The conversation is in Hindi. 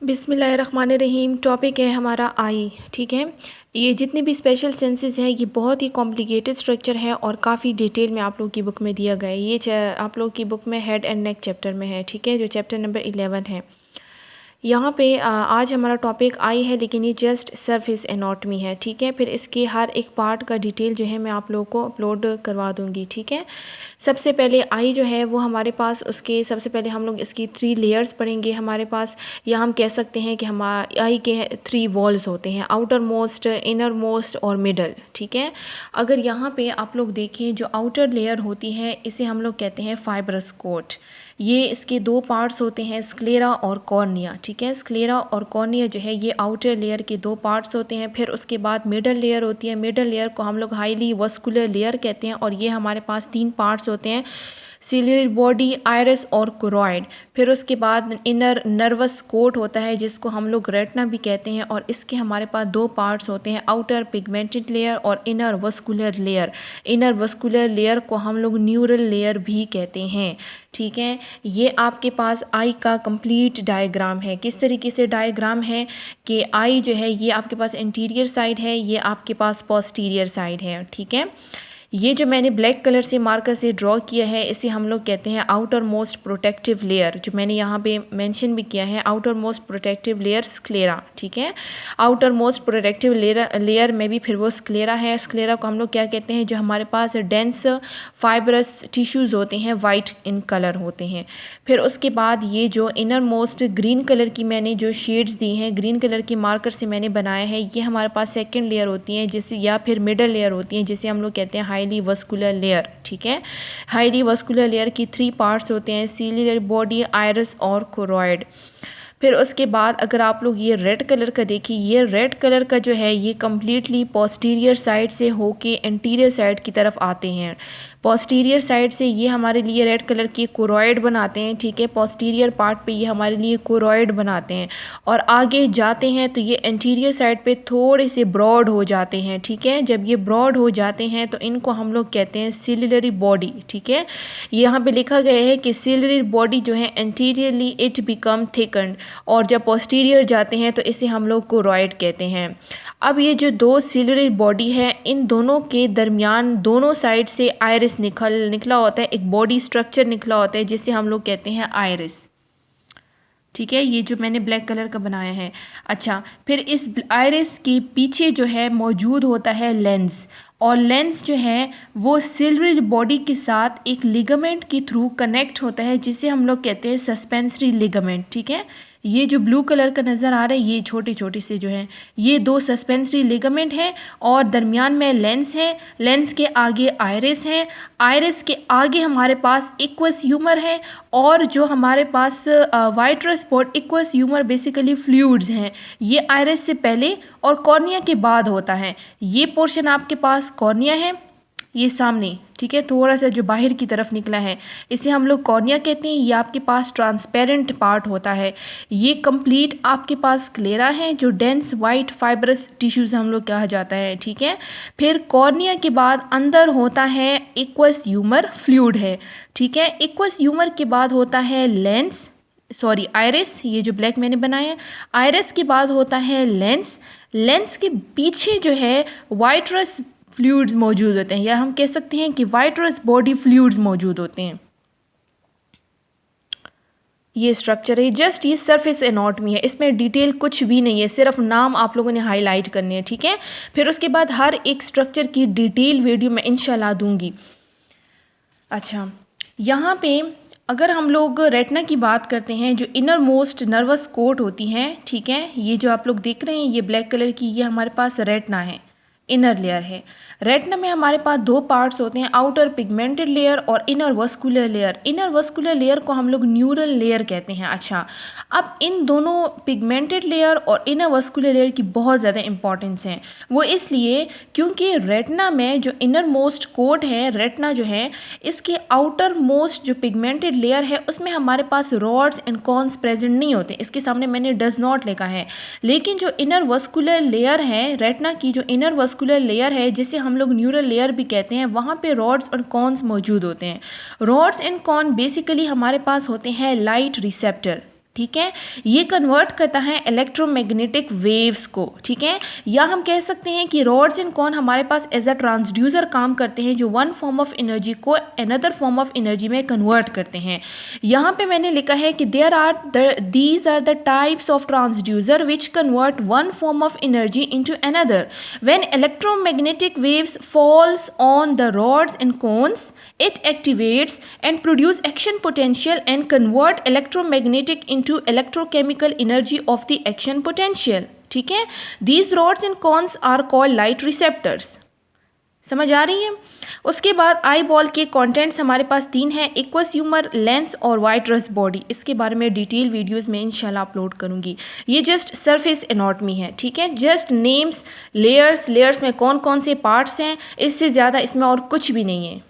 बिस्मिल्लाहिर्रहमानिर्रहीम। टॉपिक है हमारा आई। ठीक है, ये जितने भी स्पेशल सेंसेस हैं ये बहुत ही कॉम्प्लिकेटेड स्ट्रक्चर है और काफ़ी डिटेल में आप लोग की बुक में दिया गया है। ये आप लोग की बुक में हेड एंड नेक चैप्टर में है। ठीक है, जो चैप्टर नंबर 11 है। यहाँ पे आज हमारा टॉपिक आई है, लेकिन ये जस्ट सरफेस एनाटॉमी है। ठीक है, फिर इसके हर एक पार्ट का डिटेल जो है मैं आप लोगों को अपलोड करवा दूँगी। ठीक है, सबसे पहले आई जो है वो हमारे पास उसके सबसे पहले हम लोग इसकी 3 लेयर्स पढ़ेंगे हमारे पास, या हम कह सकते हैं कि आई के 3 वॉल्स होते हैं, आउटर मोस्ट, इनर मोस्ट और मिडल। ठीक है, अगर यहाँ पे आप लोग देखें जो आउटर लेयर होती है इसे हम लोग कहते हैं फाइब्रस कोट। ये इसके 2 पार्ट्स होते हैं, स्क्लेरा और कॉर्निया। ठीक है, स्क्लेरा और कॉर्निया जो है ये आउटर लेयर के 2 पार्ट्स होते हैं। फिर उसके बाद मिडल लेयर होती है। मिडल लेयर को हम लोग हाईली वस्कुलर लेयर कहते हैं और ये हमारे पास 3 पार्ट्स होते हैं, सिलियरी बॉडी, आइरिस और कोरॉइड। फिर उसके बाद इनर नर्वस कोट होता है जिसको हम लोग रेटिना भी कहते हैं और इसके हमारे पास 2 पार्ट्स होते हैं, आउटर पिगमेंटेड लेयर और inner vascular layer. Inner vascular layer को हम लोग न्यूरल लेयर भी कहते हैं। ठीक है, ये आपके पास आई का कंप्लीट डायग्राम है। किस तरीके से डायग्राम है कि आई जो है ये आपके पास इंटीरियर साइड है, ये आपके पास पोस्टीरियर साइड है। ठीक है, ये जो मैंने ब्लैक कलर से मार्कर से ड्रॉ किया है इसे हम लोग कहते हैं आउटर मोस्ट प्रोटेक्टिव लेयर, जो मैंने यहाँ पे मेंशन भी किया है, outer most protective layer sclera. ठीक है, आउटर मोस्ट प्रोटेक्टिव लेयर में भी फिर वो स्क्लेरा है। स्क्लेरा को हम लोग क्या कहते हैं, जो हमारे पास डेंस फाइब्रस टिश्यूज़ होते हैं, वाइट इन कलर होते हैं। फिर उसके बाद ये जो इनर मोस्ट ग्रीन कलर की मैंने जो शेड्स दी हैं, ग्रीन कलर की मार्कर से मैंने बनाया है, ये हमारे पास सेकेंड लेयर होती है जिसे, या फिर मिडल लेयर होती है जिसे हम लोग कहते हैं हाईली वस्कुलर लेयर। ठीक है, हाईली वस्कुलर लेयर की 3 पार्ट्स होते हैं, सिलियरी बॉडी, आइरिस और कोरॉइड। फिर उसके बाद अगर आप लोग ये रेड कलर का देखिए, ये रेड कलर का जो है ये कम्प्लीटली पोस्टीरियर साइड से होके एंटीरियर साइड की तरफ आते हैं। पोस्टीरियर साइड से ये हमारे लिए रेड कलर की कोरॉइड बनाते हैं। ठीक है, पोस्टीरियर पार्ट पे ये हमारे लिए कोरॉइड बनाते हैं और आगे जाते हैं तो ये एंटीरियर साइड पे थोड़े से ब्रॉड हो जाते हैं। ठीक है, जब ये ब्रॉड हो जाते हैं तो इनको हम लोग कहते हैं सिलियरी बॉडी। ठीक है, यहाँ पे लिखा गया है कि सिलियरी बॉडी जो है एंटीरियरली इट बिकम थिकन्ड, और जब पोस्टीरियर जाते हैं तो इसे हम लोग कोरॉइड कहते हैं। अब ये जो 2 सिलियरी बॉडी है इन दोनों के दरमियान दोनों साइड से आइरिस निकला होता है, एक बॉडी स्ट्रक्चर निकला होता है जिसे हम लोग कहते हैं आइरिस। ठीक है, ये जो मैंने ब्लैक कलर का बनाया है। अच्छा, फिर इस आइरिस के पीछे जो है मौजूद होता है लेंस, और लेंस जो है वो सिलियरी बॉडी के साथ एक लिगामेंट के थ्रू कनेक्ट होता है जिसे हम लोग कहते हैं सस्पेंसरी लिगामेंट। ठीक है, ये जो ब्लू कलर का नज़र आ रहा है ये छोटे छोटे से जो हैं ये 2 सस्पेंसरी लिगामेंट हैं और दरमियान में लेंस है। लेंस के आगे आइरिस है, आइरिस के आगे हमारे पास एक्वस ह्यूमर है, और जो हमारे पास vitreous spot aqueous humour basically fluids हैं, ये आइरिस से पहले और कॉर्निया के बाद होता है। ये पोर्शन आपके पास कॉर्निया है, ये सामने। ठीक है, थोड़ा सा जो बाहर की तरफ निकला है इसे हम लोग कॉर्निया कहते हैं। ये आपके पास ट्रांसपेरेंट पार्ट होता है। ये कंप्लीट आपके पास स्क्लेरा है जो डेंस वाइट फाइब्रस टिश्यूज हम लोग कहा जाता है। ठीक है, फिर कॉर्निया के बाद अंदर होता है एक्वस ह्यूमर फ्लूइड है। ठीक है, एक्वस ह्यूमर के बाद होता है लेंस, सॉरी आइरिस, ये जो ब्लैक मैंने बनाया है, आइरिस के बाद होता है लेंस। लेंस के पीछे जो है वाइट्रस फ्लूइड्स मौजूद होते हैं, या हम कह सकते हैं कि वाइट्रस बॉडी फ्लूइड्स मौजूद होते हैं। ये स्ट्रक्चर है, जस्ट ये सरफेस एनाटॉमी है, इसमें डिटेल कुछ भी नहीं है, सिर्फ नाम आप लोगों ने हाईलाइट करने हैं। ठीक है, फिर उसके बाद हर एक स्ट्रक्चर की डिटेल वीडियो मैं इंशाल्लाह दूंगी। अच्छा, यहाँ पे अगर हम लोग रेटिना की बात करते हैं, जो इनर मोस्ट नर्वस कोट होती हैं, ठीक है, ये जो आप लोग देख रहे हैं ये ब्लैक कलर की, ये हमारे पास रेटिना है, इनर लेयर है। रेटिना में हमारे पास 2 पार्ट्स होते हैं, आउटर पिगमेंटेड लेयर और inner vascular layer. Inner vascular layer को हम लोग न्यूरल लेयर कहते हैं। अच्छा, अब इन दोनों पिगमेंटेड लेयर और इनर वस्कुलर लेयर की बहुत ज़्यादा इंपॉर्टेंस है। वो इसलिए क्योंकि रेटिना में जो इनर मोस्ट कोट है, रेटिना जो है इसके आउटर मोस्ट जो पिगमेंटेड लेयर है उसमें हमारे पास रॉड्स एंड कॉन्स प्रेजेंट नहीं होते, इसके सामने मैंने डज नॉट लिखा है। लेकिन जो इनर वस्कुलर लेयर है, रेटिना की जो इनर वस्कुलर लेयर है जिसे हम लोग न्यूरल लेयर भी कहते हैं, वहाँ पे रॉड्स और कॉन्स मौजूद होते हैं। रॉड्स एंड कॉन बेसिकली हमारे पास होते हैं लाइट रिसेप्टर। ठीक है, ये कन्वर्ट करता है इलेक्ट्रोमैग्नेटिक वेव्स को। ठीक है, या हम कह सकते हैं कि रॉड्स एंड कॉन हमारे पास एज अ ट्रांसड्यूसर काम करते हैं, जो वन फॉर्म ऑफ एनर्जी को अनदर फॉर्म ऑफ एनर्जी में कन्वर्ट करते हैं। यहाँ पे मैंने लिखा है कि these are the types of transducer which convert one form of energy into another. When electromagnetic waves falls on the rods and cones, it activates and produce action potential and convert electromagnetic into electrochemical energy of the action potential। ठीक है, these rods and cones are called light receptors। समझ आ रही है? उसके बाद आई बॉल के कंटेंट्स हमारे पास 3 हैं, एक्वस ह्यूमर, लेंस और वाइट रस्ट बॉडी। इसके बारे में डिटेल वीडियोस में इंशाल्लाह अपलोड करूंगी। ये जस्ट सरफेस एनाटॉमी है। ठीक है, जस्ट नेम्स, लेयर्स में कौन कौन से पार्ट्स हैं, इससे ज़्यादा इसमें और कुछ भी नहीं है।